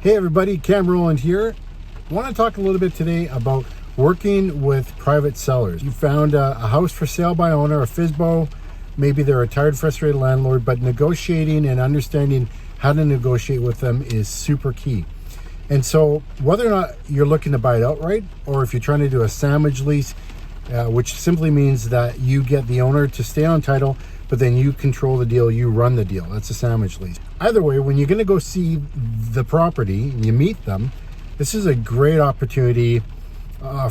Hey everybody, Cam Rowland here. I want to talk a little bit today about working with private sellers. You found a house for sale by owner, a FSBO, maybe they're a retired, frustrated landlord, but negotiating and understanding how to negotiate with them is super key. And so whether or not you're looking to buy it outright, or if you're trying to do a sandwich lease, which simply means that you get the owner to stay on title, but then you control the deal, you run the deal. That's a sandwich lease. Either way, when you're going to go see the property and you meet them, this is a great opportunity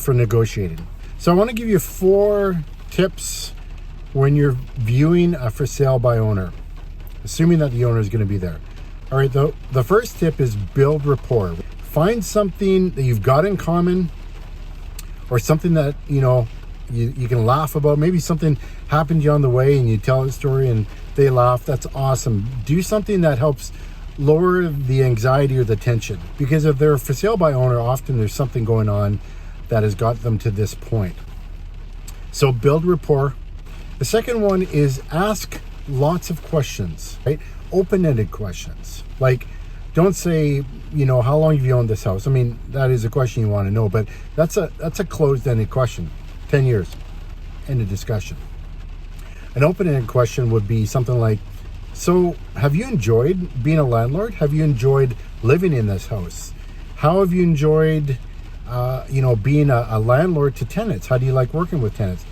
for negotiating. So I want to give you 4 tips when you're viewing a for sale by owner, assuming that the owner is going to be there. All right, the first tip is build rapport. Find something that you've got in common, or something that you can laugh about. Maybe something happened to you on the way and you tell a story and they laugh. That's awesome. Do something that helps lower the anxiety or the tension, because if they're for sale by owner, often there's something going on that has got them to this point. So build rapport. The second one is ask lots of questions, right? Open-ended questions. Like, don't say, how long have you owned this house? I mean, that is a question you want to know, but that's a closed-ended question. 10 years, end of discussion. An open-ended question would be something like, so have you enjoyed being a landlord? Have you enjoyed living in this house? How have you enjoyed, being a landlord to tenants? How do you like working with tenants?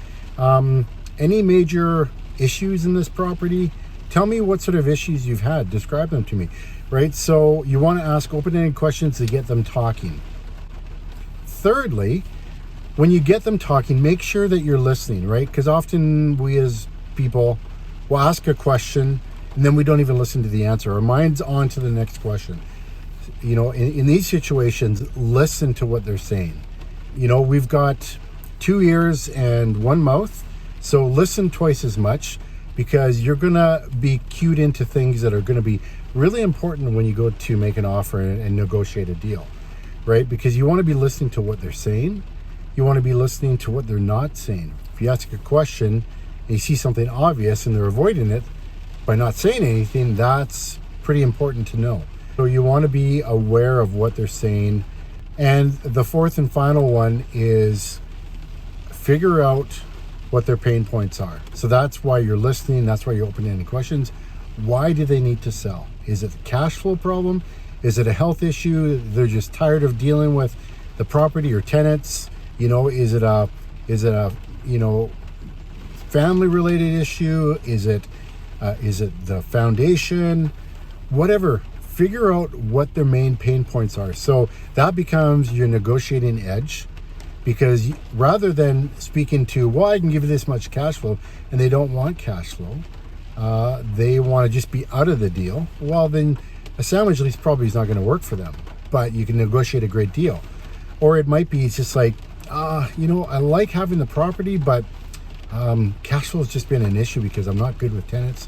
Any major issues in this property? Tell me what sort of issues you've had. Describe them to me, right? So you want to ask open-ended questions to get them talking. Thirdly, when you get them talking, make sure that you're listening, right? Because often we as people will ask a question and then we don't even listen to the answer. Our mind's on to the next question. In these situations, listen to what they're saying. We've got 2 ears and 1 mouth, so listen twice as much, because you're going to be cued into things that are going to be really important when you go to make an offer and negotiate a deal, right? Because you want to be listening to what they're saying. You want to be listening to what they're not saying. If you ask a question and you see something obvious and they're avoiding it by not saying anything, that's pretty important to know. So you want to be aware of what they're saying. And the fourth and final one is figure out what their pain points are. So that's why you're listening. That's why you're opening any questions. Why do they need to sell? Is it a cash flow problem? Is it a health issue? They're just tired of dealing with the property or tenants? Is it a family related issue? Is it the foundation? Whatever. Figure out what their main pain points are. So that becomes your negotiating edge, because rather than speaking to, well, I can give you this much cash flow, and they don't want cash flow, they want to just be out of the deal. Well, then a sandwich lease probably is not going to work for them, but you can negotiate a great deal. Or it might be just like, I like having the property, but cash flow has just been an issue because I'm not good with tenants.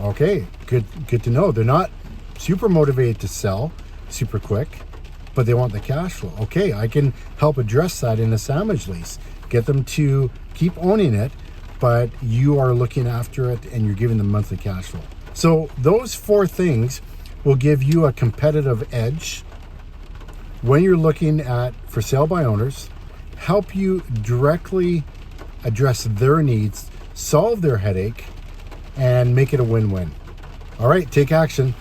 Okay, good to know. They're not super motivated to sell super quick, but they want the cash flow. Okay, I can help address that in a sandwich lease. Get them to keep owning it, but you are looking after it and you're giving them monthly cash flow. So those 4 things will give you a competitive edge when you're looking at for sale by owners, help you directly address their needs, solve their headache, and make it a win-win. All right, take action.